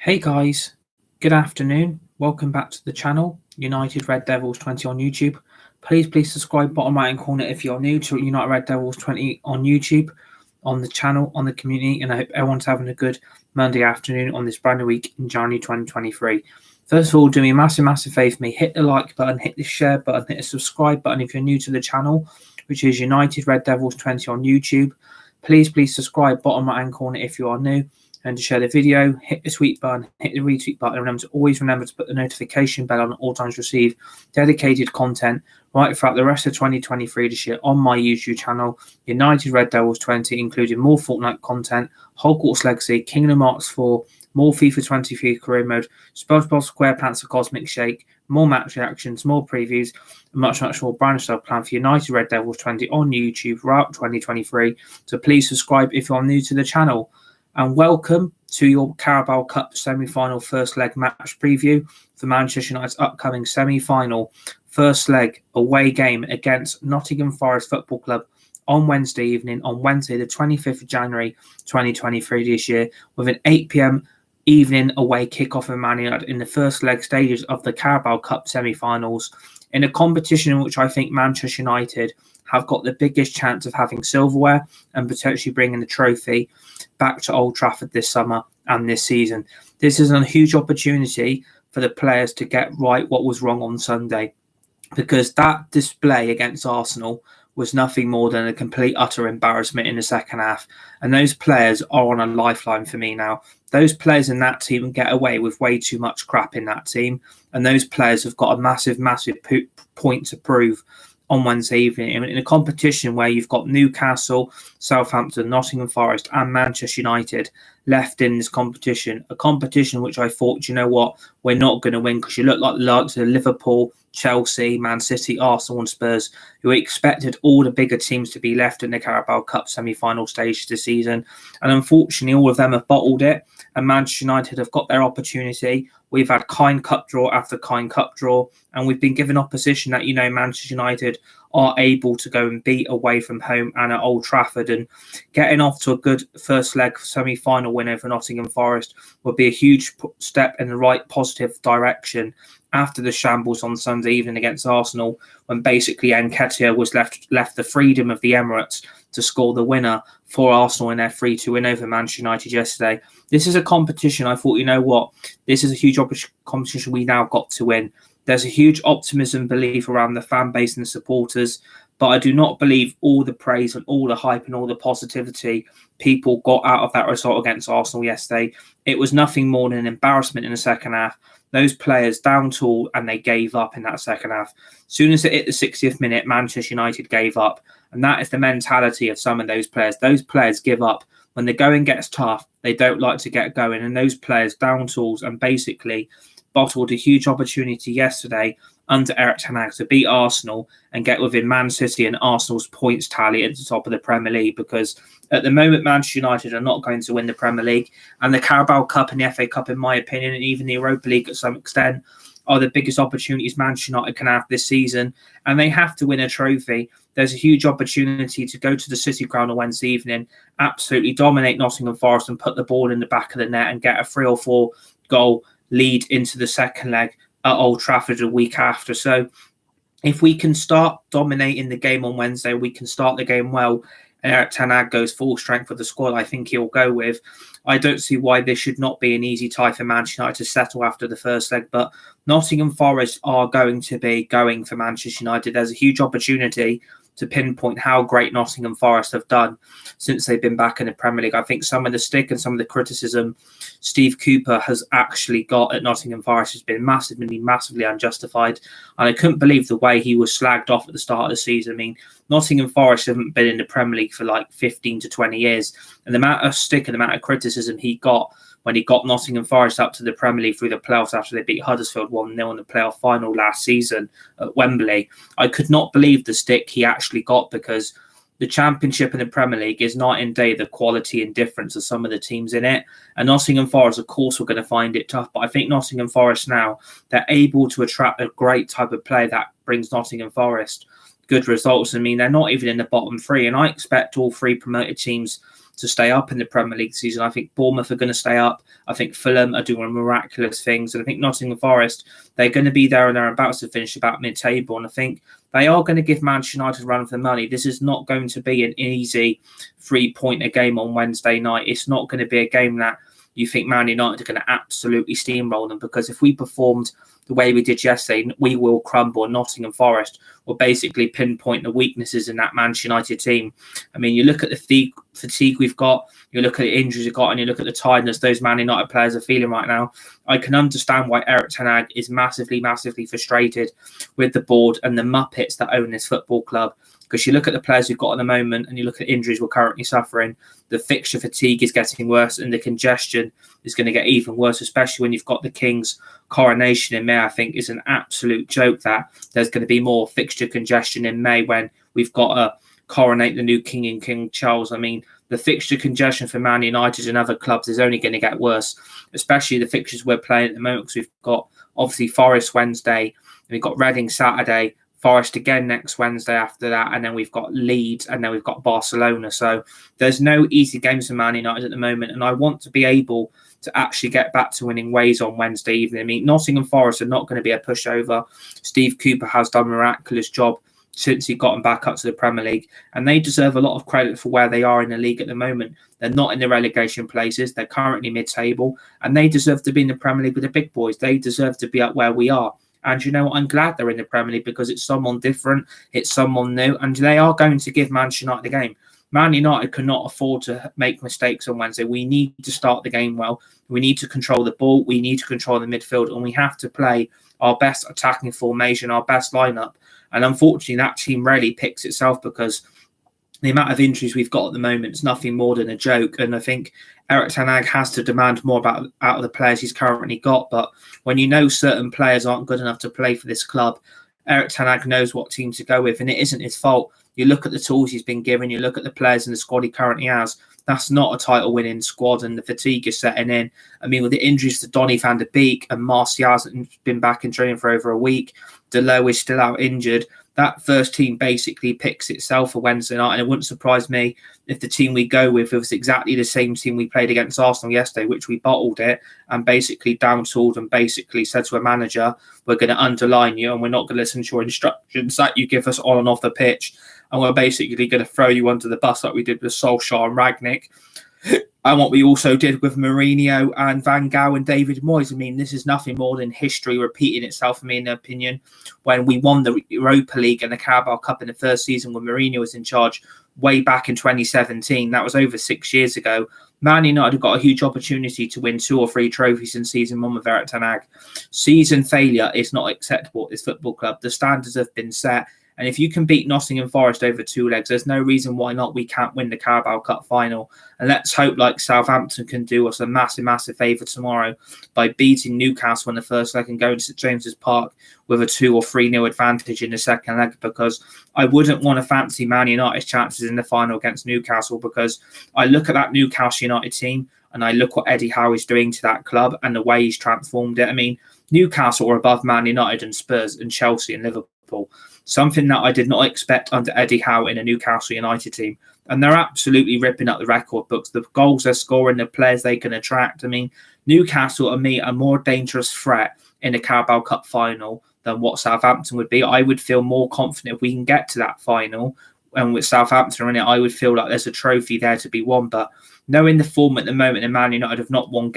Hey guys, good afternoon. Welcome back to the channel, United Red Devils 20 on YouTube. Please subscribe bottom right hand corner if you're new to United Red Devils 20 on YouTube, on the channel, on the community, and I hope everyone's having a good Monday afternoon on this brand new week in January 2023. First of all, do me a massive favor for me. Hit the like button, hit the share button, hit the subscribe button if you're new to the channel, which is United Red Devils 20 on YouTube. Please subscribe bottom right hand corner if you are new. And to share the video, hit the tweet button, hit the retweet button, and remember to put the notification bell on at all times to receive dedicated content right throughout the rest of 2023 this year on my YouTube channel, United Red Devils 20, including more Fortnite content, Hogwarts Legacy, Kingdom Hearts 4, more FIFA 23 career mode, SpongeBob SquarePants: A Cosmic Shake, more match reactions, more previews, and much more brand stuff planned for United Red Devils 20 on YouTube throughout 2023. So please subscribe if you're new to the channel. And welcome to your Carabao Cup semi-final first leg match preview for Manchester United's upcoming semi-final first leg away game against Nottingham Forest Football Club on Wednesday evening, on Wednesday the 25th of January 2023 this year, with an 8 p.m. evening away kickoff in Man United in the first leg stages of the Carabao Cup semi-finals, in a competition in which I think Manchester United have got the biggest chance of having silverware and potentially bringing the trophy back to Old Trafford this summer and this season. This is a huge opportunity for the players to get right what was wrong on Sunday, because that display against Arsenal was nothing more than a complete utter embarrassment in the second half. And those players are on a lifeline for me now. Those players in that team get away with way too much crap in that team. And those players have got a massive point to prove on Wednesday evening in a competition where you've got Newcastle, Southampton, Nottingham Forest and Manchester United left in this competition. A competition which I thought, you know what, we're not going to win, because you look like the likes of Liverpool, Chelsea, Man City, Arsenal and Spurs, who expected all the bigger teams to be left in the Carabao Cup semi-final stage this season. And unfortunately, all of them have bottled it, and Manchester United have got their opportunity. We've had kind cup draw after kind cup draw, and we've been given opposition that, Manchester United are able to go and beat away from home and at Old Trafford. And getting off to a good first leg semi-final win over Nottingham Forest would be a huge step in the right positive direction after the shambles on Sunday evening against Arsenal, when basically Nketiah was left the freedom of the Emirates to score the winner for Arsenal in their 3-2 win over Manchester United yesterday. This is a competition I thought, you know what, this is a huge competition we now got to win. There's a huge optimism, belief around the fan base and the supporters, but I do not believe all the praise and all the hype and all the positivity people got out of that result against Arsenal yesterday. It was nothing more than an embarrassment in the second half. Those players down tool and they gave up in that second half. As soon as it hit the 60th minute, Manchester United gave up. And that is the mentality of some of those players. Those players give up. When the going gets tough, they don't like to get going. And those players down tools and basically bottled a huge opportunity yesterday under Erik ten Hag to beat Arsenal and get within Man City and Arsenal's points tally at the top of the Premier League, because at the moment Manchester United are not going to win the Premier League, and the Carabao Cup and the FA Cup, in my opinion, and even the Europa League at some extent, are the biggest opportunities Manchester United can have this season, and they have to win a trophy. There's a huge opportunity to go to the City Ground on Wednesday evening, absolutely dominate Nottingham Forest and put the ball in the back of the net and get a 3 or 4 goal lead into the second leg at Old Trafford a week after. So if we can start dominating the game on Wednesday, we can start the game well, and Erik ten Hag goes full strength with the squad I think he'll go with, I don't see why this should not be an easy tie for Manchester United to settle after the first leg. But Nottingham Forest are going to be going for Manchester United. There's a huge opportunity to pinpoint how great Nottingham Forest have done since they've been back in the Premier League. I think some of the stick and some of the criticism Steve Cooper has actually got at Nottingham Forest has been massively unjustified. And I couldn't believe the way he was slagged off at the start of the season. I mean, Nottingham Forest haven't been in the Premier League for like 15 to 20 years. And the amount of stick and the amount of criticism he got when he got Nottingham Forest up to the Premier League through the playoffs after they beat Huddersfield 1-0 in the playoff final last season at Wembley. I could not believe the stick he actually got, because the Championship and the Premier League is night and day the quality and difference of some of the teams in it. And Nottingham Forest, of course, were going to find it tough. But I think Nottingham Forest now, they're able to attract a great type of play that brings Nottingham Forest good results. I mean, they're not even in the bottom three, and I expect all three promoted teams to stay up in the Premier League season. I think Bournemouth are going to stay up. I think Fulham are doing miraculous things. And I think Nottingham Forest, they're going to be there and thereabouts to finish about mid-table. And I think they are going to give Manchester United a run for the money. This is not going to be an easy 3-pointer game on Wednesday night. It's not going to be a game that you think Man United are going to absolutely steamroll them, because if we performed the way we did yesterday, we will crumble. Nottingham Forest will basically pinpoint the weaknesses in that Manchester United team. I mean, you look at the fatigue we've got, you look at the injuries we've got, and you look at the tiredness those Man United players are feeling right now. I can understand why Erik ten Hag is massively, massively frustrated with the board and the Muppets that own this football club. Because you look at the players we've got at the moment and you look at injuries we're currently suffering, the fixture fatigue is getting worse and the congestion is going to get even worse, especially when you've got the King's coronation in May. I think is an absolute joke that there's going to be more fixture congestion in May when we've got to coronate the new King and King Charles. I mean, the fixture congestion for Man United and other clubs is only going to get worse, especially the fixtures we're playing at the moment, because we've got obviously Forest Wednesday, and we've got Reading Saturday, Forest again next Wednesday after that, and then we've got Leeds, and then we've got Barcelona. So there's no easy games for Man United at the moment, and I want to be able to actually get back to winning ways on Wednesday evening. I mean, Nottingham Forest are not going to be a pushover. Steve Cooper has done a miraculous job since he got them back up to the Premier League, and they deserve a lot of credit for where they are in the league at the moment. They're not in the relegation places. They're currently mid-table, and they deserve to be in the Premier League with the big boys. They deserve to be up where we are. And you know what? I'm glad they're in the Premier League, because it's someone different, it's someone new, and they are going to give Manchester United the game. Man United cannot afford to make mistakes on Wednesday. We need to start the game well. We need to control the ball. We need to control the midfield, and we have to play our best attacking formation, our best lineup. And unfortunately, that team rarely picks itself, because the amount of injuries we've got at the moment is nothing more than a joke. And I think Erik ten Hag has to demand more out of the players he's currently got. But when you know certain players aren't good enough to play for this club, Erik ten Hag knows what team to go with, and it isn't his fault. You look at the tools he's been given, you look at the players in the squad he currently has, that's not a title-winning squad, and the fatigue is setting in. I mean, with the injuries to Donny van der Beek, and Martial hasn't been back in training for over a week, Delo is still out injured, that first team basically picks itself for Wednesday night, and it wouldn't surprise me if the team we go with was exactly the same team we played against Arsenal yesterday, which we bottled it and basically down-tooled and basically said to a manager, we're going to underline you and we're not going to listen to your instructions that you give us on and off the pitch, and we're basically going to throw you under the bus like we did with Solskjaer and Rangnick. And what we also did with Mourinho and Van Gaal and David Moyes. I mean, this is nothing more than history repeating itself, for me, in my opinion. When we won the Europa League and the Carabao Cup in the first season when Mourinho was in charge way back in 2017, that was over 6 years ago. Man United have got a huge opportunity to win 2 or 3 trophies in season 1 with Erik ten Hag. Season failure is not acceptable at this football club. The standards have been set. And if you can beat Nottingham Forest over 2 legs, there's no reason why not we can't win the Carabao Cup final. And let's hope like Southampton can do us a massive, massive favour tomorrow by beating Newcastle in the first leg and going to St James's Park with a 2 or 3-0 advantage in the second leg, because I wouldn't want to fancy Man United's chances in the final against Newcastle, because I look at that Newcastle United team and I look what Eddie Howe is doing to that club and the way he's transformed it. I mean, Newcastle are above Man United and Spurs and Chelsea and Liverpool. Something that I did not expect under Eddie Howe in a Newcastle United team. And they're absolutely ripping up the record books. The goals they're scoring, the players they can attract. I mean, Newcastle, to me, are a more dangerous threat in the Carabao Cup final than what Southampton would be. I would feel more confident if we can get to that final. And with Southampton in it, I would feel like there's a trophy there to be won. But knowing the form at the moment, and Man United have not won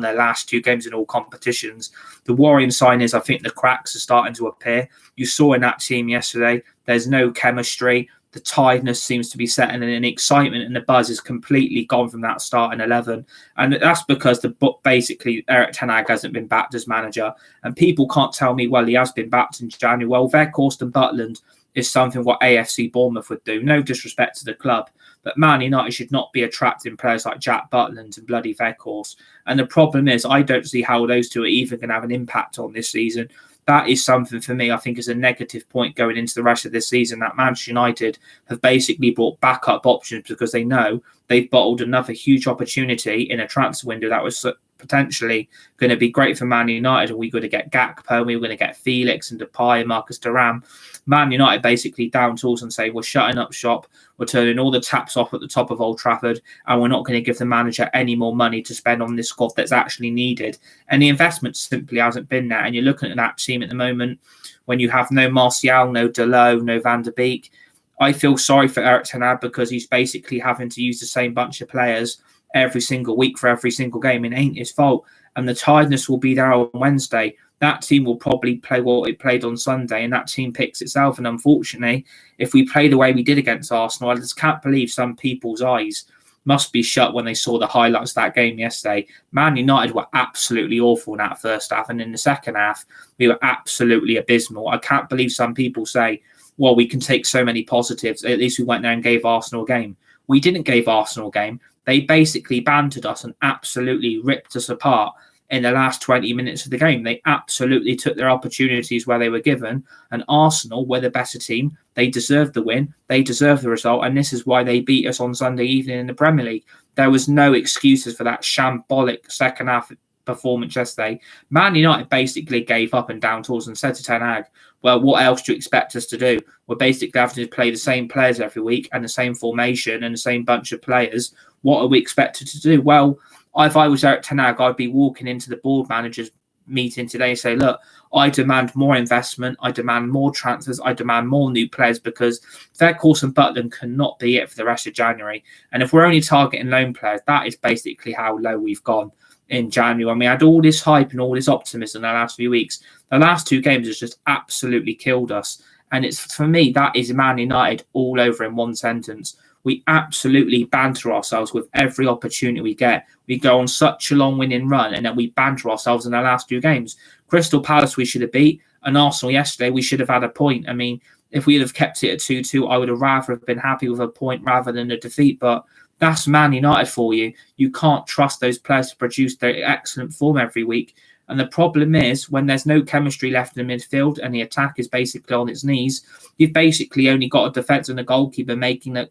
their last 2 games in all competitions, the worrying sign is I think the cracks are starting to appear. You saw in that team yesterday, there's no chemistry. The tiredness seems to be setting in, and the excitement and the buzz is completely gone from that starting 11. And that's because basically Erik ten Hag hasn't been backed as manager. And people can't tell me, well, he has been backed in January. Well, Weghorst and Butland is something what AFC Bournemouth would do. No disrespect to the club, but Man United should not be attracting players like Jack Butland and bloody Weghorst. And the problem is, I don't see how those two are even going to have an impact on this season. That is something for me, I think, is a negative point going into the rest of this season, that Manchester United have basically brought backup options because they know they've bottled another huge opportunity in a transfer window that was potentially going to be great for Man United. And we're going to get Gakpo, we were going to get Felix and Depay and Marcus Thuram. Man United basically down tools and say, we're shutting up shop, we're turning all the taps off at the top of Old Trafford, and we're not going to give the manager any more money to spend on this squad that's actually needed. And the investment simply hasn't been there. And you're looking at that team at the moment when you have no Martial, no Dalot, no Van der Beek. I feel sorry for Erik ten Hag because he's basically having to use the same bunch of players every single week for every single game. It ain't his fault. And the tiredness will be there on Wednesday. That team will probably play what it played on Sunday, and that team picks itself. And unfortunately, if we play the way we did against Arsenal, I just can't believe some people's eyes must be shut when they saw the highlights of that game yesterday. Man United were absolutely awful in that first half, and in the second half, we were absolutely abysmal. I can't believe some people say, well, we can take so many positives. At least we went there and gave Arsenal a game. We didn't give Arsenal a game. They basically bantered us and absolutely ripped us apart in the last 20 minutes of the game. They absolutely took their opportunities where they were given, and Arsenal were the better team. They deserved the win. They deserved the result, and this is why they beat us on Sunday evening in the Premier League. There was no excuses for that shambolic second half performance yesterday. Man United basically gave up and down tools and said to Ten Hag, well, what else do you expect us to do? We're basically having to play the same players every week and the same formation and the same bunch of players. What are we expected to do? Well, if I was Erik ten Hag, I'd be walking into the board managers meeting today and say, look, I demand more investment, I demand more transfers, I demand more new players, because Weghorst and Butland cannot be it for the rest of January. And if we're only targeting loan players, that is basically how low we've gone in January. And we had all this hype and all this optimism in the last few weeks. The last two games has just absolutely killed us. And it's, for me, that is Man United all over in one sentence. We absolutely banter ourselves with every opportunity we get. We go on such a long winning run, and then we banter ourselves in the last two games. Crystal Palace we should have beat, and Arsenal yesterday we should have had a point. I mean, if we'd have kept it at 2-2, I would have rather have been happy with a point rather than a defeat. But that's Man United for you. You can't trust those players to produce their excellent form every week. And the problem is, when there's no chemistry left in the midfield and the attack is basically on its knees, you've basically only got a defence and a goalkeeper making the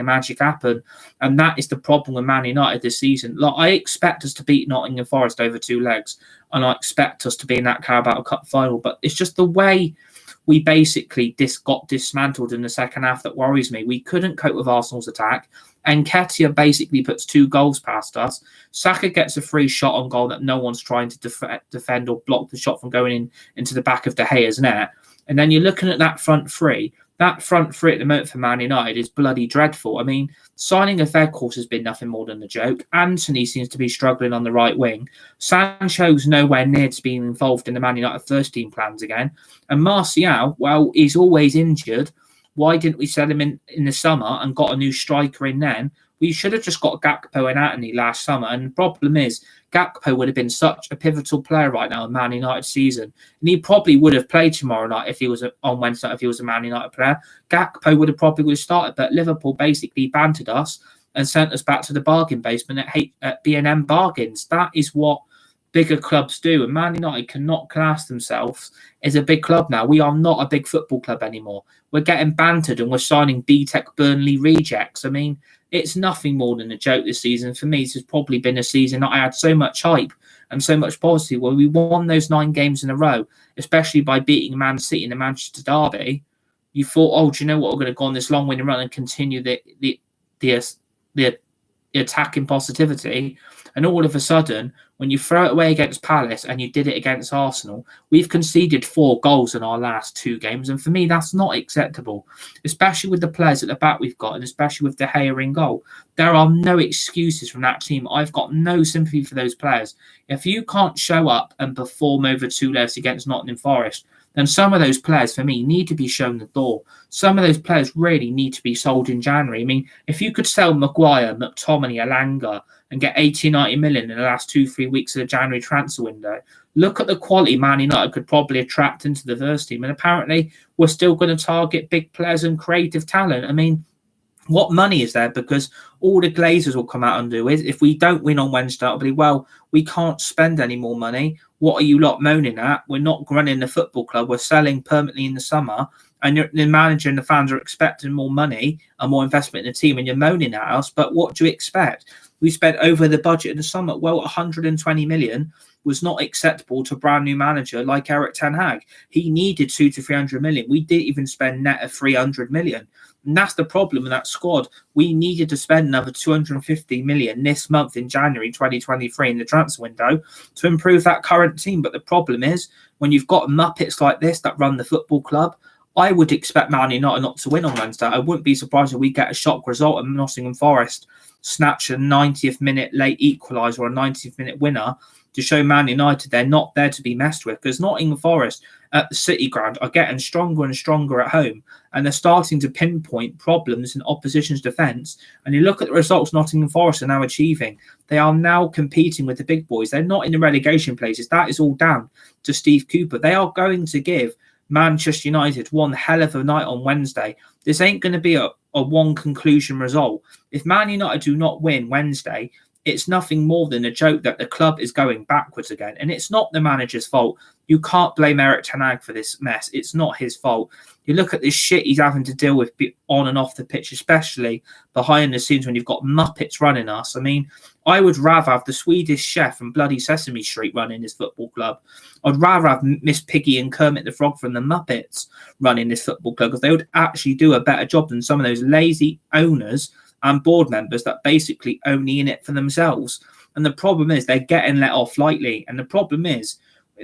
magic happen. And that is the problem with Man United this season. Like, I expect us to beat Nottingham Forest over two legs, and I expect us to be in that Carabao Cup final. But it's just the way we basically got dismantled in the second half that worries me. We couldn't cope with Arsenal's attack. Nketiah basically puts 2 goals past us. Saka gets a free shot on goal that no one's trying to defend or block the shot from going into the back of De Gea's net. And then you're looking at that front three. That front three at the moment for Man United is bloody dreadful. I mean, signing a Weghorst has been nothing more than a joke. Anthony seems to be struggling on the right wing. Sancho's nowhere near to being involved in the Man United first team plans again. And Martial, well, he's always injured. Why didn't we sell him in the summer and got a new striker in then? We should have just got Gakpo and Anthony last summer. And the problem is, Gakpo would have been such a pivotal player right now in Man United season. And he probably would have played tomorrow night if he was on Wednesday, if he was a Man United player. Gakpo would have started, but Liverpool basically bantered us and sent us back to the bargain basement at B&M Bargains. That is what bigger clubs do, and Man United cannot class themselves as a big club now. We are not a big football club anymore. We're getting bantered and we're signing BTEC Burnley rejects. I mean, it's nothing more than a joke this season. For me, this has probably been a season that I had so much hype and so much positivity where we won those 9 games in a row, especially by beating Man City in the Manchester derby. You thought, oh, do you know what? We're going to go on this long winning run and continue the attacking positivity. And all of a sudden, when you throw it away against Palace and you did it against Arsenal, we've conceded 4 goals in our last 2 games. And for me, that's not acceptable, especially with the players at the back we've got, and especially with De Gea in goal. There are no excuses from that team. I've got no sympathy for those players. If you can't show up and perform over 2 legs against Nottingham Forest, then some of those players, for me, need to be shown the door. Some of those players really need to be sold in January. I mean, if you could sell Maguire, McTominay, Alanga, and get 80-90 million in the last 2-3 weeks of the January transfer window, look at the quality Man United could probably attract into the first team. And apparently, we're still going to target big players and creative talent. I mean, what money is there? Because all the Glazers will come out and do is, if we don't win on Wednesday, it'll be, well, we can't spend any more money. What are you lot moaning at? We're not running the football club. We're selling permanently in the summer. And the manager and the fans are expecting more money and more investment in the team. And you're moaning at us. But what do you expect? We spent over the budget in the summer, well, 120 million. was not acceptable to a brand new manager like Eric Ten Hag. He needed 200 to 300 million. We didn't even spend net of 300 million. And that's the problem in that squad. We needed to spend another 250 million this month in January 2023 in the transfer window to improve that current team. But the problem is, when you've got muppets like this that run the football club, I would expect Man United not to win on Wednesday. I wouldn't be surprised if we get a shock result and Nottingham Forest snatch a 90th minute late equaliser or a 90th minute winner to show Man United they're not there to be messed with, because Nottingham Forest at the City Ground are getting stronger and stronger at home, and they're starting to pinpoint problems in opposition's defence. And you look at the results Nottingham Forest are now achieving. They are now competing with the big boys. They're not in the relegation places. That is all down to Steve Cooper. They are going to give Manchester United one hell of a night on Wednesday. This ain't going to be a one conclusion result. If Man United do not win Wednesday, it's nothing more than a joke that the club is going backwards again. And it's not the manager's fault. You can't blame Eric Ten Hag for this mess. It's not his fault. You look at this shit he's having to deal with on and off the pitch, especially behind the scenes when you've got muppets running us. I mean, I would rather have the Swedish Chef from bloody Sesame Street running this football club. I'd rather have Miss Piggy and Kermit the Frog from the Muppets running this football club, because they would actually do a better job than some of those lazy owners and board members that basically only in it for themselves. And the problem is they're getting let off lightly. And the problem is,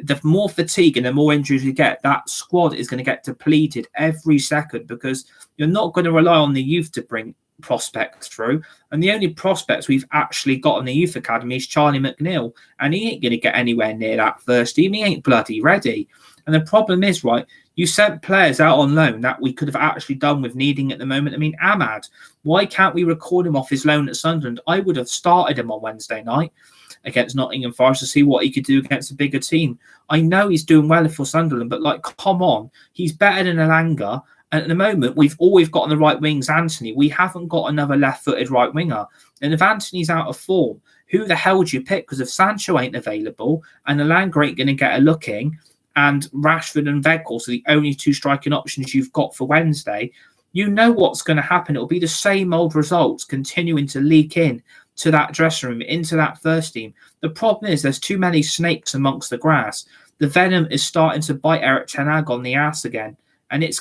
the more fatigue and the more injuries we get, that squad is going to get depleted every second, because you're not going to rely on the youth to bring prospects through. And the only prospects we've actually got in the youth academy is Charlie McNeil, and he ain't going to get anywhere near that first team. He ain't bloody ready. And the problem is, right, you sent players out on loan that we could have actually done with needing at the moment. I mean, Ahmad, why can't we record him off his loan at Sunderland? I would have started him on Wednesday night against Nottingham Forest to see what he could do against a bigger team. I know he's doing well for Sunderland, but like, come on, he's better than Elanga. And at the moment, we've always got on the right wings Anthony. We haven't got another left-footed right winger. And if Anthony's out of form, who the hell would you pick? Because if Sancho ain't available and Elanga ain't going to get a looking, and Rashford and Weghorst are the only two striking options you've got for Wednesday, you know what's going to happen. It'll be the same old results continuing to leak in to that dressing room, into that first team. The problem is there's too many snakes amongst the grass. The venom is starting to bite Eric Ten Hag on the ass again. And it's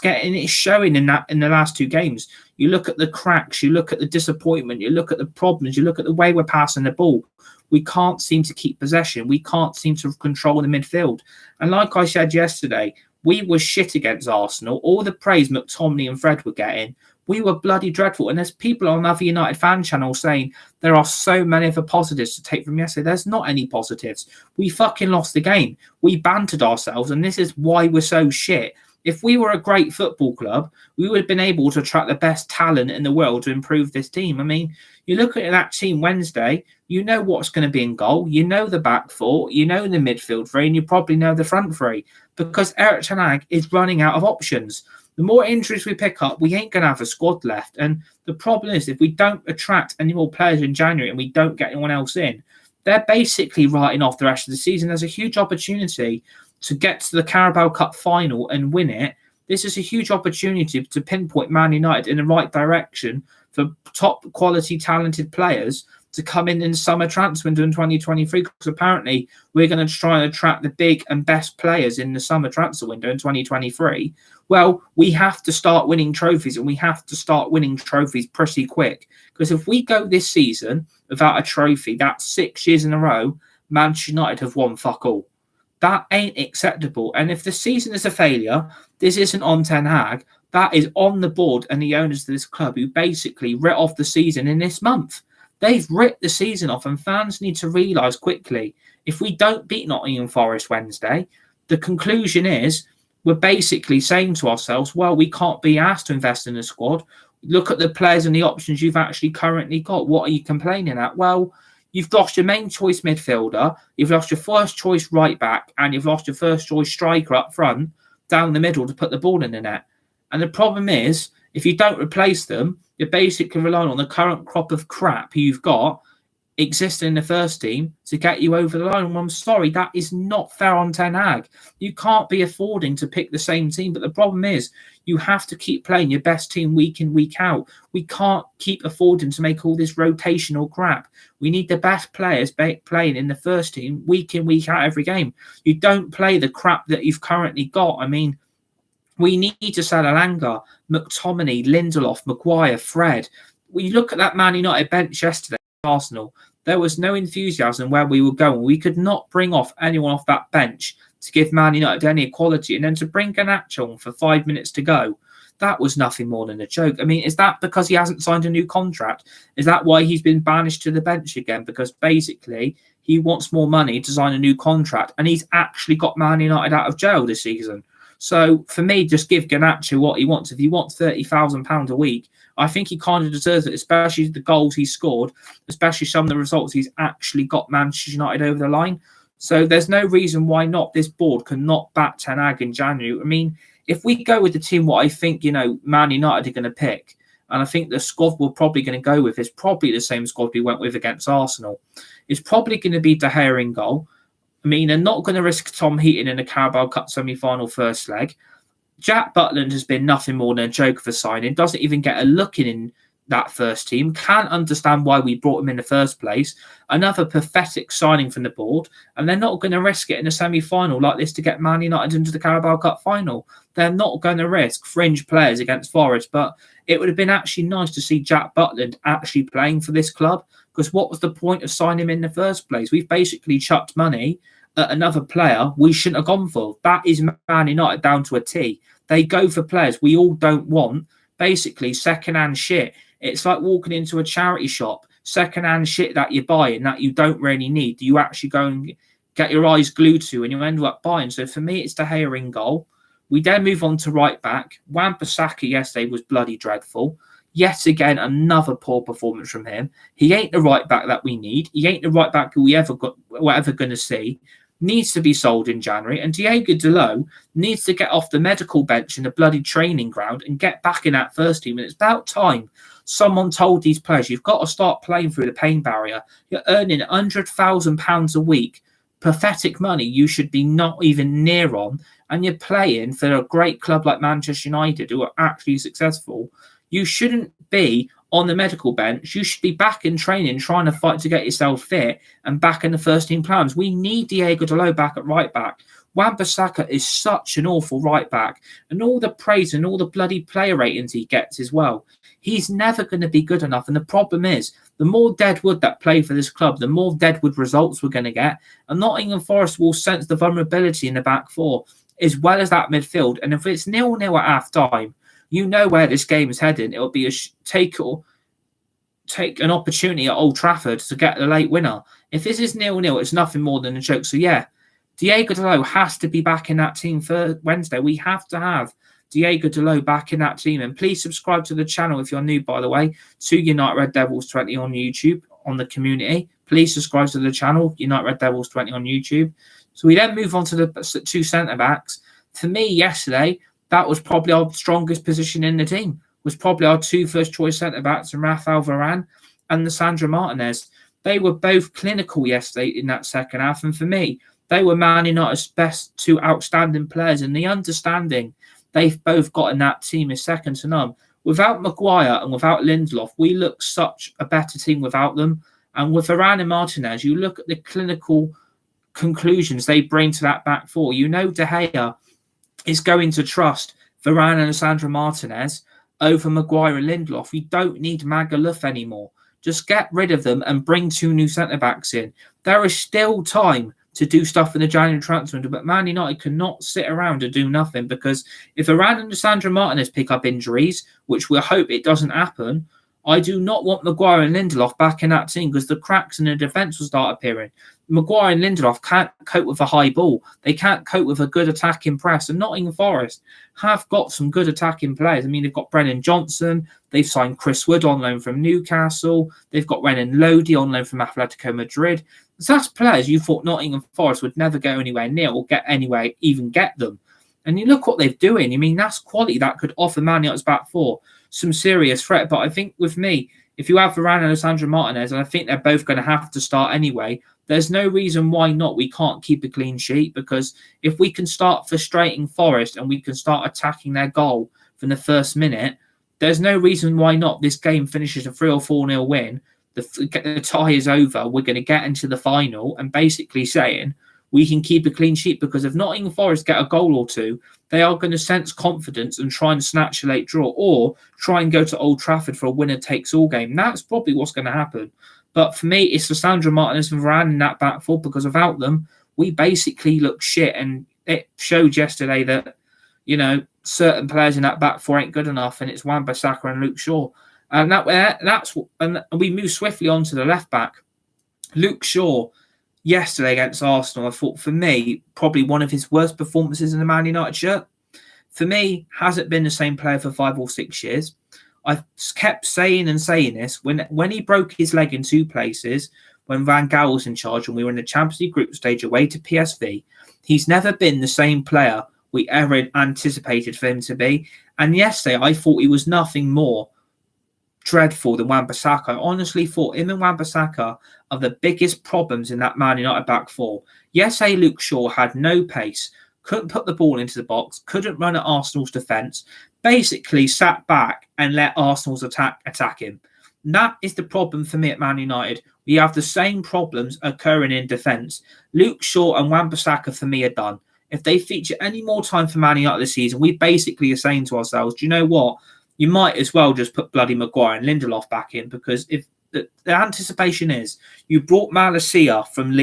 showing in the last two games. You look at the cracks, you look at the disappointment, you look at the problems, you look at the way we're passing the ball. We can't seem to keep possession. We can't seem to control the midfield. And like I said yesterday, we were shit against Arsenal. All the praise McTominay and Fred were getting, we were bloody dreadful. And there's people on other United fan channels saying there are so many other positives to take from yesterday. There's not any positives. We fucking lost the game. We bantered ourselves, and this is why we're so shit. If we were a great football club, we would have been able to attract the best talent in the world to improve this team. I mean, you look at that team Wednesday, you know what's going to be in goal. You know the back four, you know the midfield three, and you probably know the front three, because Eric Ten Hag is running out of options. The more injuries we pick up, we ain't going to have a squad left. And the problem is, if we don't attract any more players in January and we don't get anyone else in, they're basically writing off the rest of the season. There's a huge opportunity to get to the Carabao Cup final and win it. This is a huge opportunity to pinpoint Man United in the right direction for top quality, talented players to come in the summer transfer window in 2023, because apparently we're going to try and attract the big and best players in the summer transfer window in 2023. Well, we have to start winning trophies, and we have to start winning trophies pretty quick, because if we go this season without a trophy, that's 6 years in a row, Manchester United have won fuck all. That ain't acceptable. And if the season is a failure, this isn't on Ten Hag. That is on the board and the owners of this club, who basically writ off the season in this month. They've ripped the season off, and fans need to realise quickly, if we don't beat Nottingham Forest Wednesday, the conclusion is we're basically saying to ourselves, well, we can't be asked to invest in the squad. Look at the players and the options you've actually currently got. What are you complaining at? Well, you've lost your main choice midfielder, you've lost your first choice right back, and you've lost your first choice striker up front, down the middle to put the ball in the net. And the problem is, if you don't replace them, you're basically relying on the current crop of crap you've got exist in the first team to get you over the line. Well, I'm sorry, that is not fair on Ten Hag. You can't be affording to pick the same team. But the problem is, you have to keep playing your best team week in, week out. We can't keep affording to make all this rotational crap. We need the best players playing in the first team week in, week out every game. You don't play the crap that you've currently got. I mean, we need to sell Alanga, McTominay, Lindelof, Maguire, Fred. When you look at that Man United bench yesterday, Arsenal, there was no enthusiasm where we were going. We could not bring off anyone off that bench to give Man United any equality. And then to bring Garnacho on for 5 minutes to go, that was nothing more than a joke. I mean, is that because he hasn't signed a new contract? Is that why he's been banished to the bench again? Because basically he wants more money to sign a new contract, and he's actually got Man United out of jail this season. So for me, just give Garnacho what he wants. If he wants £30,000 a week, I think he kind of deserves it, especially the goals he scored, especially some of the results he's actually got Manchester United over the line. So there's no reason why not this board cannot back Ten Hag in January. I mean, if we go with the team, what I think, Man United are going to pick, and I think the squad we're probably going to go with is probably the same squad we went with against Arsenal. It's probably going to be De Gea in goal. I mean, they're not going to risk Tom Heaton in the Carabao Cup semi-final first leg. Jack Butland has been nothing more than a joke of a signing. Doesn't even get a look in that first team. Can't understand why we brought him in the first place. Another pathetic signing from the board. And they're not going to risk it in a semi-final like this to get Man United into the Carabao Cup final. They're not going to risk fringe players against Forest. But it would have been actually nice to see Jack Butland actually playing for this club. Because what was the point of signing him in the first place? We've basically chucked money at another player we shouldn't have gone for. That is Man United down to a T. They go for players we all don't want. Basically, second-hand shit. It's like walking into a charity shop. Second-hand shit that you're buying that you don't really need. You actually go and get your eyes glued to and you end up buying. So for me, it's De Gea in goal. We then move on to right back. Wan-Bissaka yesterday was bloody dreadful. Yet again, another poor performance from him. He ain't the right back that we need. He ain't the right back we're ever going to see. Needs to be sold in January. And Diego Dalot needs to get off the medical bench in the bloody training ground and get back in that first team. And it's about time someone told these players, you've got to start playing through the pain barrier. You're earning £100,000 a week. Pathetic money you should be not even near on. And you're playing for a great club like Manchester United who are actually successful. You shouldn't be on the medical bench. You should be back in training, trying to fight to get yourself fit and back in the first team plans. We need Diego Dalot back at right back. Wan-Bissaka is such an awful right back, and all the praise and all the bloody player ratings he gets as well. He's never going to be good enough. And the problem is, the more deadwood that play for this club, the more deadwood results we're going to get. And Nottingham Forest will sense the vulnerability in the back four, as well as that midfield. And if it's 0-0 at half time, you know where this game is heading. It'll be take an opportunity at Old Trafford to get the late winner. If this is 0-0, it's nothing more than a joke. So yeah, Diego Dalot has to be back in that team for Wednesday. We have to have Diego Dalot back in that team. And please subscribe to the channel if you're new, by the way, to Unite Red Devils 20 on YouTube, on the community. Please subscribe to the channel, Unite Red Devils 20 on YouTube. So we then move on to the two centre-backs. For me, yesterday, that was probably our strongest position in the team. Was probably our two first-choice centre-backs, Rafael Varane and Sandro Martinez. They were both clinical yesterday in that second half. And for me, they were Man United's best two outstanding players. And the understanding they've both got in that team is second to none. Without Maguire and without Lindelof, we look such a better team without them. And with Varane and Martinez, you look at the clinical conclusions they bring to that back four. You know De Gea is going to trust Varane and Sandro Martinez over Maguire and Lindelof. We don't need Magaluf anymore. Just get rid of them and bring two new centre-backs in. There is still time to do stuff in the January transfer window, but Man United cannot sit around and do nothing, because if Varane and Sandro Martinez pick up injuries, which we'll hope it doesn't happen, I do not want Maguire and Lindelof back in that team, because the cracks in the defence will start appearing. Maguire and Lindelof can't cope with a high ball. They can't cope with a good attacking press. And Nottingham Forest have got some good attacking players. I mean, they've got Brennan Johnson. They've signed Chris Wood on loan from Newcastle. They've got Renan Lodi on loan from Atletico Madrid. So that's players you thought Nottingham Forest would never go anywhere near or get anywhere, even get them. And you look what they're doing. I mean, that's quality that could offer Man United's back four some serious threat. But I think with me, If you have Varane and Alessandro Martinez, and I think they're both going to have to start anyway, there's no reason why not. We can't keep a clean sheet, because if we can start frustrating Forest and we can start attacking their goal from the first minute, there's no reason why not. This game finishes a 3 or 4-0 win. The tie is over. We're going to get into the final and basically saying we can keep a clean sheet, because if Nottingham Forest get a goal or two, they are going to sense confidence and try and snatch a late draw, or try and go to Old Trafford for a winner-takes-all game. That's probably what's going to happen. But for me, it's Alessandro Martinez and Varane in that back four, because without them, we basically look shit. And it showed yesterday that, certain players in that back four ain't good enough, and it's Wan-Bissaka and Luke Shaw. And and we move swiftly on to the left back. Luke Shaw, yesterday against Arsenal, I thought, for me, probably one of his worst performances in the Man United shirt. For me, hasn't been the same player for 5 or 6 years. I've kept saying this. When he broke his leg in 2 places, when Van Gaal was in charge and we were in the Champions League group stage away to PSV, he's never been the same player we ever anticipated for him to be. And yesterday, I thought he was nothing more dreadful than Wan-Bissaka. I honestly thought him and Wan-Bissaka are the biggest problems in that Man United back four. Yes, Luke Shaw had no pace, couldn't put the ball into the box, couldn't run at Arsenal's defence, basically sat back and let Arsenal's attack him. And that is the problem for me at Man United. We have the same problems occurring in defence. Luke Shaw and Wan-Bissaka for me are done. If they feature any more time for Man United this season, we basically are saying to ourselves, do you know what? You might as well just put bloody Maguire and Lindelof back in, because if the anticipation is you brought Malacia from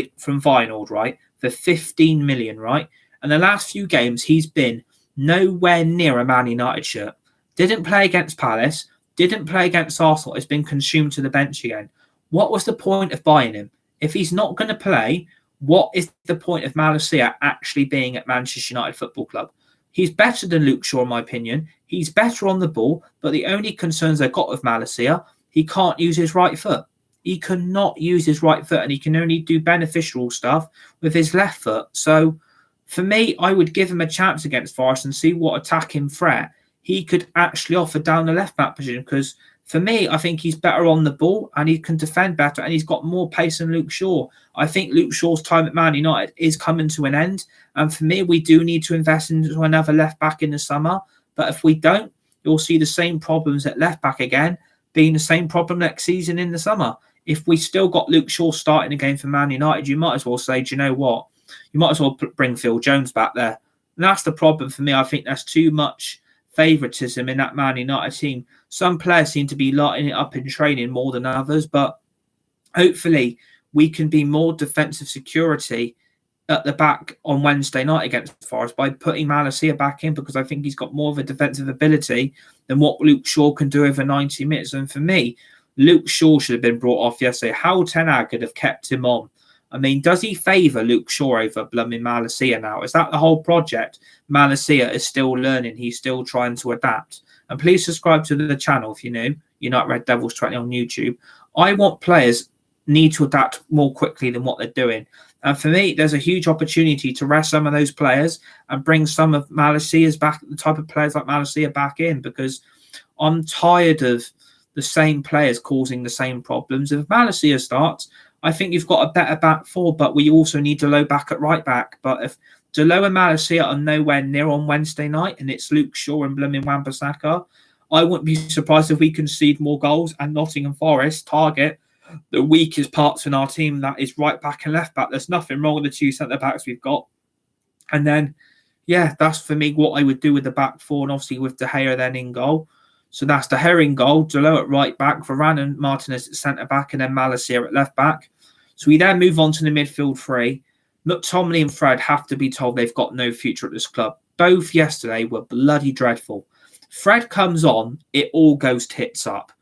Feyenoord, right, for 15 million, right? And the last few games, he's been nowhere near a Man United shirt. Didn't play against Palace, didn't play against Arsenal, has been consumed to the bench again. What was the point of buying him? If he's not going to play, what is the point of Malacia actually being at Manchester United Football Club? He's better than Luke Shaw, in my opinion. He's better on the ball, but the only concerns I've got with Malacia, he can't use his right foot. He cannot use his right foot, and he can only do beneficial stuff with his left foot. So, for me, I would give him a chance against Forest and see what attacking threat he could actually offer down the left-back position, because for me, I think he's better on the ball and he can defend better, and he's got more pace than Luke Shaw. I think Luke Shaw's time at Man United is coming to an end. And for me, we do need to invest into another left-back in the summer. But if we don't, you'll see the same problems at left-back again, being the same problem next season in the summer. If we still got Luke Shaw starting again for Man United, you might as well say, do you know what? You might as well bring Phil Jones back there. And that's the problem for me. I think there's too much favouritism in that Man United team. Some players seem to be lighting it up in training more than others, but hopefully we can be more defensive security at the back on Wednesday night against Forest by putting Malacia back in, because I think he's got more of a defensive ability than what Luke Shaw can do over 90 minutes. And for me, Luke Shaw should have been brought off yesterday. How Ten Hag could have kept him on. I mean, does he favour Luke Shaw over blooming Malacia now? Is that the whole project? Malacia is still learning. He's still trying to adapt. And please subscribe to the channel if you're new. United Red Devils 20 on YouTube. I want players need to adapt more quickly than what they're doing. And for me, there's a huge opportunity to rest some of those players and bring some of Malacia's back, the type of players like Malacia back in, because I'm tired of the same players causing the same problems. If Malacia starts, I think you've got a better back four, but we also need Delo back at right back. But if Delo and Malacia are nowhere near on Wednesday night and it's Luke Shaw and blooming Wan-Bissaka, I wouldn't be surprised if we concede more goals and Nottingham Forest target the weakest parts in our team, that is right back and left back. There's nothing wrong with the 2 centre backs we've got. And then, yeah, that's for me what I would do with the back four, and obviously with De Gea then in goal. So that's De Gea in goal, Delo at right back, Varane and Martinez at centre back, and then Malacia at left back. So we then move on to the midfield three. McTominay and Fred have to be told they've got no future at this club. Both yesterday were bloody dreadful. Fred comes on, it all goes tits up.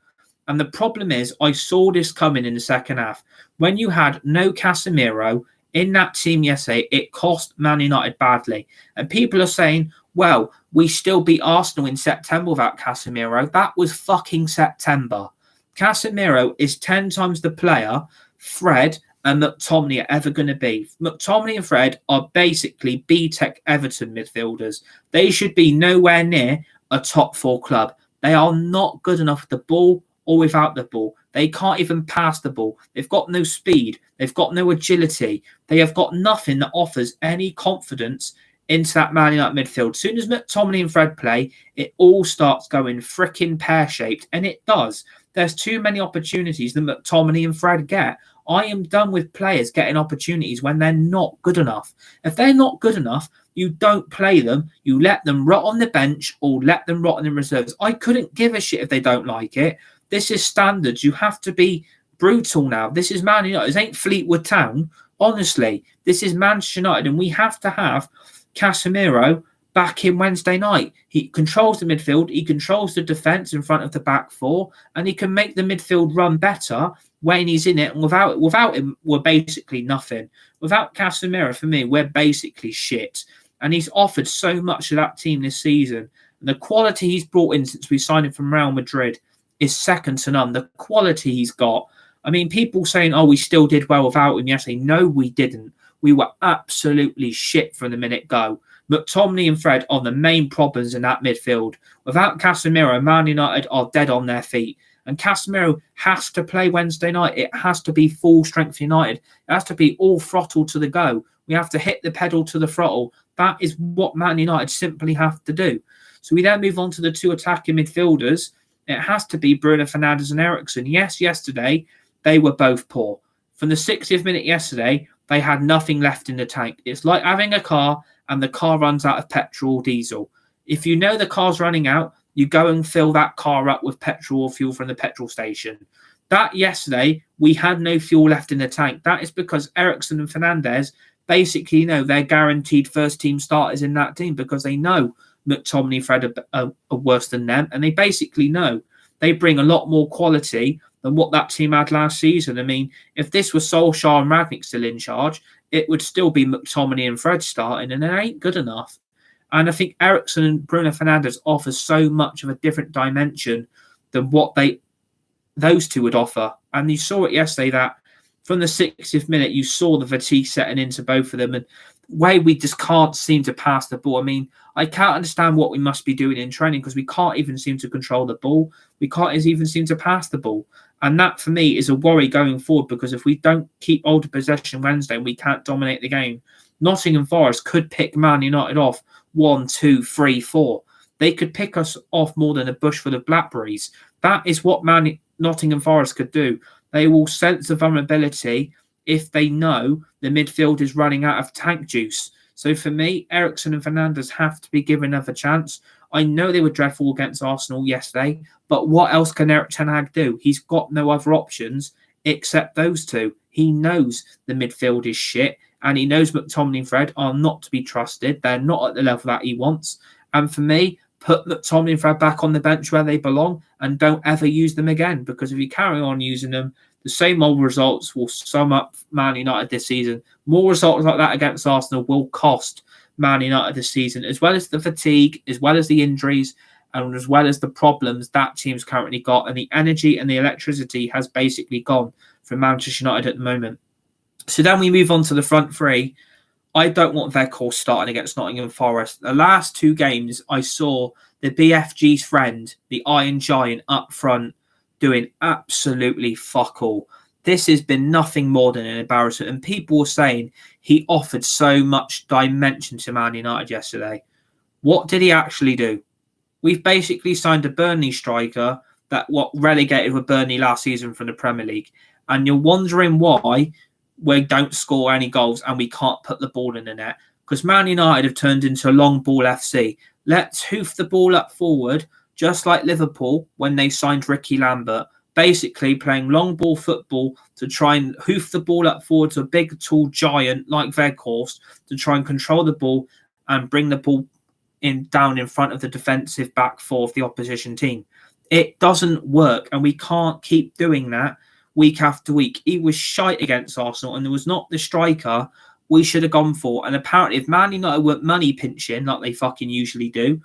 And the problem is, I saw this coming in the second half. When you had no Casemiro in that team yesterday, it cost Man United badly. And people are saying, well, we still beat Arsenal in September without Casemiro. That was fucking September. Casemiro is 10 times the player Fred and McTominay are ever going to be. McTominay and Fred are basically B-Tech Everton midfielders. They should be nowhere near a top four club. They are not good enough with the ball or without the ball. They can't even pass the ball. They've got no speed. They've got no agility. They have got nothing that offers any confidence into that Man United midfield. As soon as McTominay and Fred play, it all starts going freaking pear-shaped, and it does. There's too many opportunities that McTominay and Fred get. I am done with players getting opportunities when they're not good enough. If they're not good enough, you don't play them. You let them rot on the bench or let them rot in the reserves. I couldn't give a shit if they don't like it. This is standards. You have to be brutal now. This is Man United. This ain't Fleetwood Town. Honestly, this is Manchester United, and we have to have Casemiro back in Wednesday night. He controls the midfield. He controls the defence in front of the back four, and he can make the midfield run better when he's in it. And without him, we're basically nothing. Without Casemiro, for me, we're basically shit. And he's offered so much to that team this season. And the quality he's brought in since we signed him from Real Madrid is second to none. The quality he's got. I mean, people saying, oh, we still did well without him yesterday. No, we didn't. We were absolutely shit from the minute go. McTominay and Fred are the main problems in that midfield. Without Casemiro, Man United are dead on their feet. And Casemiro has to play Wednesday night. It has to be full strength United. It has to be all throttle to the go. We have to hit the pedal to the throttle. That is what Man United simply have to do. So we then move on to the two attacking midfielders. It has to be Bruno Fernandes and Eriksen. Yes, yesterday they were both poor. From the 60th minute yesterday, they had nothing left in the tank. It's like having a car and the car runs out of petrol or diesel. If you know the car's running out, you go and fill that car up with petrol or fuel from the petrol station. That yesterday, we had no fuel left in the tank. That is because Eriksen and Fernandes basically know they're guaranteed first-team starters in that team because they know McTominay and Fred are worse than them, and they basically know they bring a lot more quality than what that team had last season. I mean, if this was Solskjaer and Rangnick still in charge, it would still be McTominay and Fred starting, and it ain't good enough. And I think Eriksen and Bruno Fernandes offer so much of a different dimension than what those two would offer. And you saw it yesterday that from the 60th minute, you saw the fatigue setting into both of them. And way we just can't seem to pass the ball. I mean, I can't understand what we must be doing in training because we can't even seem to control the ball. We can't even seem to pass the ball. And that, for me, is a worry going forward because if we don't keep hold of possession Wednesday, we can't dominate the game. Nottingham Forest could pick Man United off 1, 2, 3, 4. They could pick us off more than a bush full of blackberries. That is what Nottingham Forest could do. They will sense the vulnerability if they know the midfield is running out of tank juice. So for me, Eriksen and Fernandes have to be given another chance. I know they were dreadful against Arsenal yesterday, but what else can Erik ten Hag do? He's got no other options except those two. He knows the midfield is shit, and he knows McTominay and Fred are not to be trusted. They're not at the level that he wants. And for me, put McTominay and Fred back on the bench where they belong and don't ever use them again. Because if you carry on using them, the same old results will sum up Man United this season. More results like that against Arsenal will cost Man United this season, as well as the fatigue, as well as the injuries, and as well as the problems that team's currently got. And the energy and the electricity has basically gone from Manchester United at the moment. So then we move on to the front three. I don't want Weghorst starting against Nottingham Forest. The last two games, I saw the BFG's friend, the Iron Giant, up front doing absolutely fuck all. This has been nothing more than an embarrassment. And people were saying he offered so much dimension to Man United yesterday. What did he actually do? We've basically signed a Burnley striker that relegated with Burnley last season from the Premier League. And you're wondering why we don't score any goals and we can't put the ball in the net. Because Man United have turned into a long ball FC. Let's hoof the ball up forward, just like Liverpool when they signed Ricky Lambert. Basically playing long ball football to try and hoof the ball up forward to a big, tall giant like Weghorst to try and control the ball and bring the ball down in front of the defensive back four of the opposition team. It doesn't work, and we can't keep doing that week after week. He was shite against Arsenal, and there was not the striker we should have gone for. And apparently, if Man United weren't money pinching like they fucking usually do,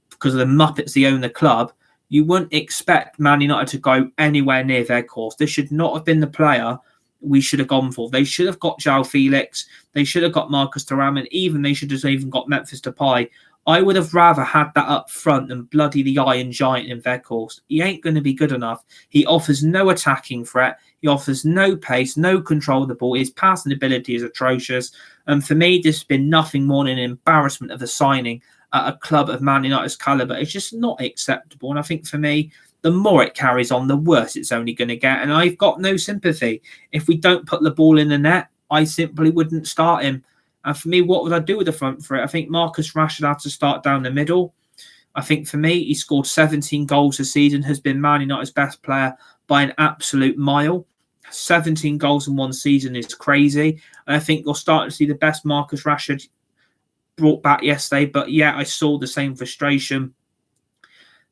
because of the Muppets they own the club, you wouldn't expect Man United to go anywhere near their course. This should not have been the player we should have gone for. They should have got João Felix. They should have got Marcus Thuram, and even they should have even got Memphis Depay. I would have rather had that up front than bloody the Iron Giant in Weghorst. He ain't going to be good enough. He offers no attacking threat. He offers no pace, no control of the ball. His passing ability is atrocious. And for me, this has been nothing more than an embarrassment of a signing at a club of Man United's calibre. It's just not acceptable. And I think for me, the more it carries on, the worse it's only going to get. And I've got no sympathy. If we don't put the ball in the net, I simply wouldn't start him. And for me, what would I do with the front for it? I think Marcus Rashford had to start down the middle. I think for me, he scored 17 goals this season, has been Man United's best player by an absolute mile. 17 goals in one season is crazy. And I think you're starting to see the best Marcus Rashford brought back yesterday. But yeah, I saw the same frustration.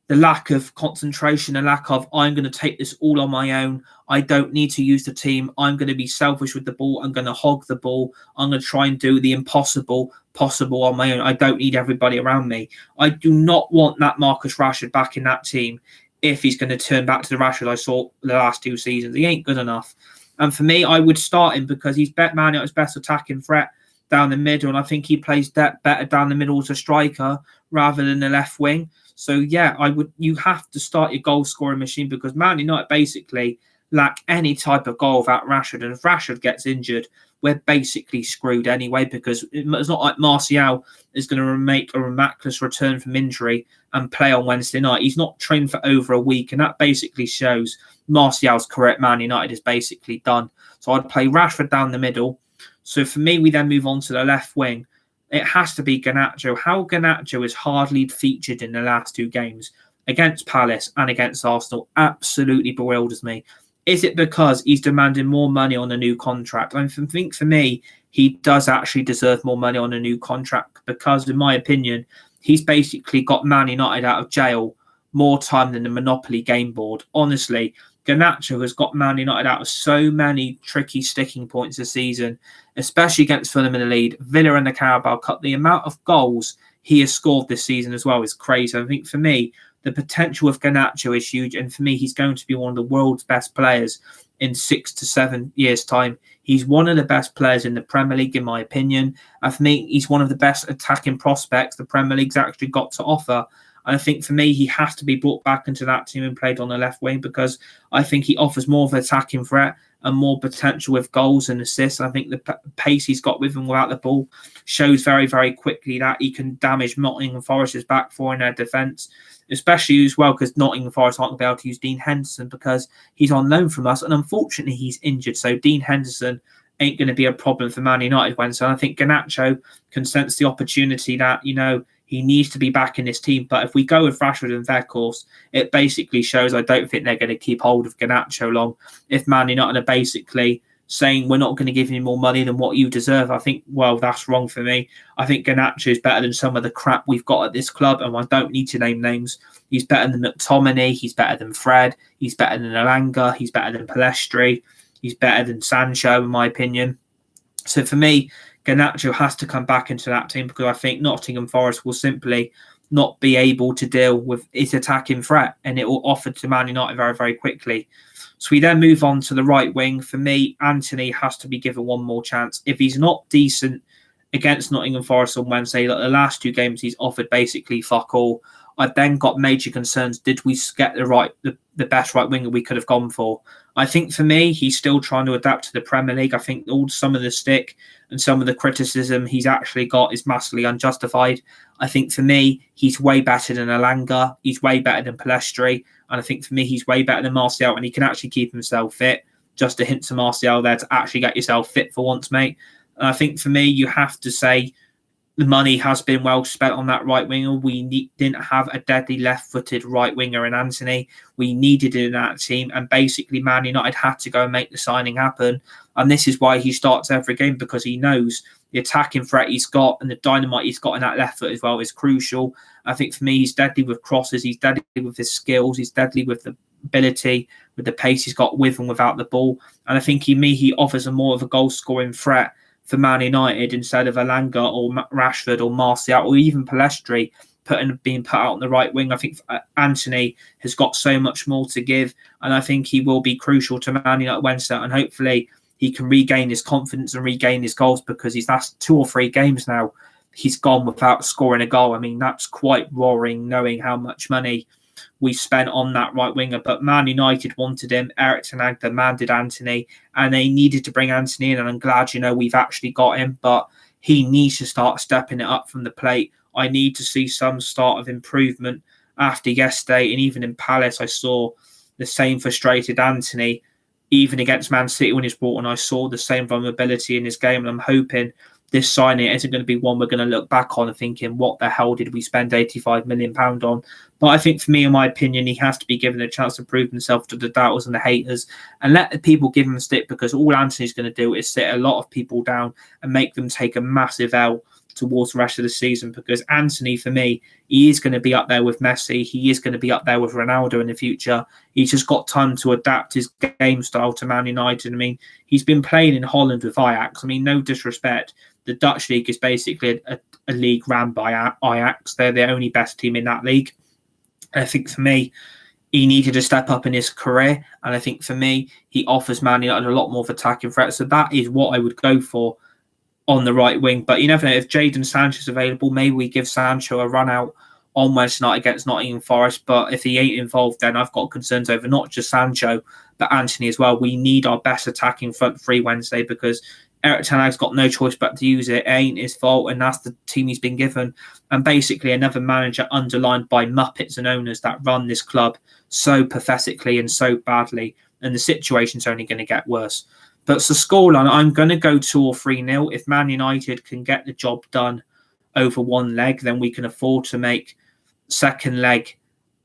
The lack of concentration, the lack of, I'm going to take this all on my own. I don't need to use the team. I'm going to be selfish with the ball. I'm going to hog the ball. I'm going to try and do the impossible possible on my own. I don't need everybody around me. I do not want that Marcus Rashford back in that team if he's going to turn back to the Rashford I saw the last 2 seasons. He ain't good enough. And for me, I would start him because he's Man United's best attacking threat down the middle. And I think he plays better down the middle as a striker rather than the left wing. So yeah, you have to start your goal scoring machine because Man United basically lack any type of goal without Rashford. And if Rashford gets injured, we're basically screwed anyway because it's not like Martial is going to make a miraculous return from injury and play on Wednesday night. He's not trained for over a week, and that basically shows Martial's career at Man United is basically done. So I'd play Rashford down the middle. So for me, we then move on to the left wing. It has to be Garnacho. How Garnacho is hardly featured in the last 2 games against Palace and against Arsenal absolutely bewilders me. Is it because he's demanding more money on a new contract? I think for me, he does actually deserve more money on a new contract because, in my opinion, he's basically got Man United out of jail more time than the Monopoly game board. Honestly, Garnacho has got Man United out of so many tricky sticking points this season, especially against Fulham in the lead, Villa in the Carabao Cup. The amount of goals he has scored this season as well is crazy. I think for me, the potential of Garnacho is huge. And for me, he's going to be one of the world's best players in 6 to 7 years' time. He's one of the best players in the Premier League, in my opinion. And for me, he's one of the best attacking prospects the Premier League's actually got to offer. And I think for me, he has to be brought back into that team and played on the left wing because I think he offers more of an attacking threat and more potential with goals and assists. And I think the pace he's got with him without the ball shows very, very quickly that he can damage Nottingham Forest's back four in their defence, especially as well because Nottingham Forest aren't going to be able to use Dean Henderson because he's on loan from us. And unfortunately, he's injured. So Dean Henderson ain't going to be a problem for Man United Wednesday. And I think Garnacho can sense the opportunity that, he needs to be back in this team. But if we go with Rashford and Weghorst, it basically shows I don't think they're going to keep hold of Garnacho long. If Man United are basically saying we're not going to give you more money than what you deserve, I think, well, that's wrong for me. I think Garnacho is better than some of the crap we've got at this club, and I don't need to name names. He's better than McTominay. He's better than Fred. He's better than Elanga. He's better than Pellistri. He's better than Sancho, in my opinion. So for me, Garnacho has to come back into that team because I think Nottingham Forest will simply not be able to deal with its attacking threat, and it will offer to Man United very, very quickly. So we then move on to the right wing. For me, Anthony has to be given one more chance. If he's not decent against Nottingham Forest on Wednesday, like the last 2 games he's offered basically fuck all, I've then got major concerns. Did we get the best right winger we could have gone for? I think for me, he's still trying to adapt to the Premier League. I think some of the stick and some of the criticism he's actually got is massively unjustified. I think for me, he's way better than Elanga. He's way better than Pellistri. And I think for me, he's way better than Martial, and he can actually keep himself fit. Just a hint to Martial there to actually get yourself fit for once, mate. And I think for me, you have to say the money has been well spent on that right winger. We didn't have a deadly left-footed right winger in Anthony. We needed it in that team. And basically, Man United had to go and make the signing happen. And this is why he starts every game, because he knows the attacking threat he's got and the dynamite he's got in that left foot as well is crucial. I think for me, he's deadly with crosses. He's deadly with his skills. He's deadly with the ability, with the pace he's got with and without the ball. And I think he offers a more of a goal-scoring threat for Man United instead of Elanga or Rashford or Martial or even Pellistri being put out on the right wing. I think Anthony has got so much more to give, and I think he will be crucial to Man United Wednesday, and hopefully he can regain his confidence and regain his goals, because he's last 2 or 3 games now he's gone without scoring a goal. I mean, that's quite worrying, knowing how much money we spent on that right winger. But Man United wanted him. Erik ten Hag demanded Anthony, and they needed to bring Anthony in. And I'm glad, we've actually got him. But he needs to start stepping it up from the plate. I need to see some start of improvement after yesterday. And even in Palace, I saw the same frustrated Anthony. Even against Man City when he's brought on, I saw the same vulnerability in his game. And I'm hoping this signing isn't going to be one we're going to look back on and thinking, what the hell did we spend £85 million on? But I think for me, in my opinion, he has to be given a chance to prove himself to the doubters and the haters and let the people give him a stick, because all Anthony's going to do is sit a lot of people down and make them take a massive L towards the rest of the season. Because Anthony, for me, he is going to be up there with Messi. He is going to be up there with Ronaldo in the future. He's just got time to adapt his game style to Man United. I mean, he's been playing in Holland with Ajax. I mean, no disrespect. The Dutch league is basically a league ran by Ajax. They're the only best team in that league. And I think for me, he needed to step up in his career. And I think for me, he offers Man United a lot more of attacking threat. So that is what I would go for on the right wing. But you never know, if Jadon Sancho is available, maybe we give Sancho a run out on Wednesday night against Nottingham Forest. But if he ain't involved, then I've got concerns over not just Sancho, but Anthony as well. We need our best attacking front three Wednesday, because Erik ten Hag's got no choice but to use it. It ain't his fault, and that's the team he's been given. And basically another manager underlined by Muppets and owners that run this club so pathetically and so badly. And the situation's only going to get worse. But for scoreline, I'm going to go 2 or 3-0. If Man United can get the job done over one leg, then we can afford to make second leg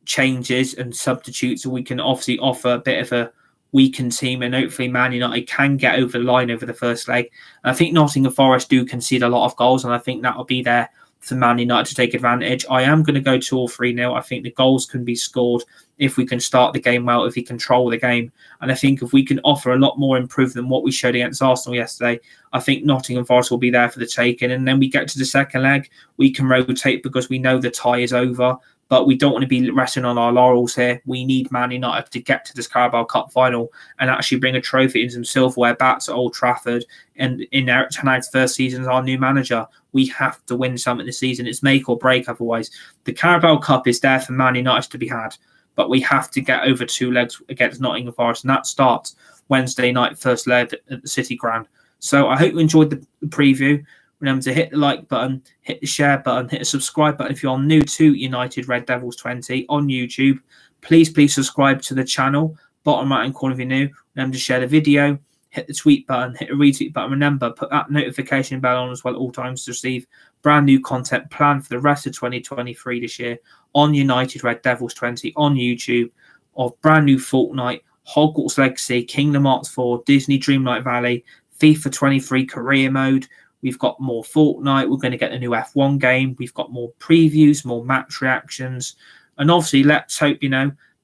changes and substitutes, and we can obviously offer a bit of a weakened team, and hopefully Man United can get over the line over the first leg. And I think Nottingham Forest do concede a lot of goals, and I think that will be there for Man United to take advantage. I am going to go 2 or 3-0. I think the goals can be scored if we can start the game well, if we control the game. And I think if we can offer a lot more improvement than what we showed against Arsenal yesterday, I think Nottingham Forest will be there for the taking. And then we get to the second leg, we can rotate because we know the tie is over. But we don't want to be resting on our laurels here. We need Man United to get to this Carabao Cup final and actually bring a trophy and some silverware bats at Old Trafford. And in Erik ten Hag's first season as our new manager, we have to win something this season. It's make or break otherwise. The Carabao Cup is there for Man United to be had, but we have to get over 2 legs against Nottingham Forest, and that starts Wednesday night, first leg at the City Ground. So I hope you enjoyed the preview. Remember to hit the like button, hit the share button, hit the subscribe button if you're new to United Red Devils 20 on YouTube. Please subscribe to the channel. Bottom right hand corner if you're new. Remember to share the video, hit the tweet button, hit the retweet button. Remember, put that notification bell on as well at all times to receive brand new content planned for the rest of 2023 this year on United Red Devils 20 on YouTube, of brand new Fortnite, Hogwarts Legacy, Kingdom Hearts 4, Disney Dreamlight Valley, FIFA 23 career mode. We've got more Fortnite. We're going to get the new F1 game. We've got more previews, more match reactions. And obviously, let's hope,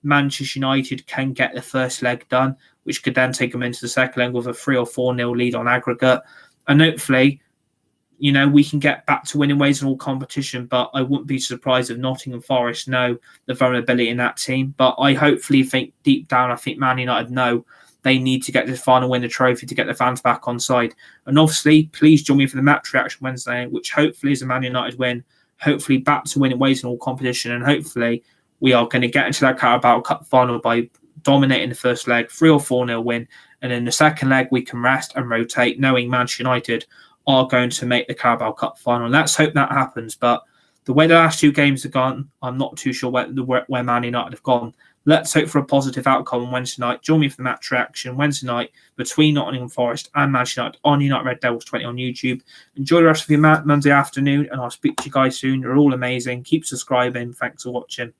Manchester United can get the first leg done, which could then take them into the second leg with a 3 or 4-0 lead on aggregate. And hopefully, we can get back to winning ways in all competition. But I wouldn't be surprised if Nottingham Forest know the vulnerability in that team. But I hopefully think deep down, I think Man United know they need to get this final win the trophy to get the fans back on side. And obviously, please join me for the match reaction Wednesday, which hopefully is a Man United win. Hopefully back to winning ways in all competition. And hopefully we are going to get into that Carabao Cup final by dominating the first leg, 3 or 4-0 win. And in the second leg, we can rest and rotate, knowing Manchester United are going to make the Carabao Cup final. Let's hope that happens. But the way the last 2 games have gone, I'm not too sure where Man United have gone. Let's hope for a positive outcome on Wednesday night. Join me for the match reaction Wednesday night between Nottingham Forest and Manchester United on United Red Devils 20 on YouTube. Enjoy the rest of your Monday afternoon, and I'll speak to you guys soon. You're all amazing. Keep subscribing. Thanks for watching.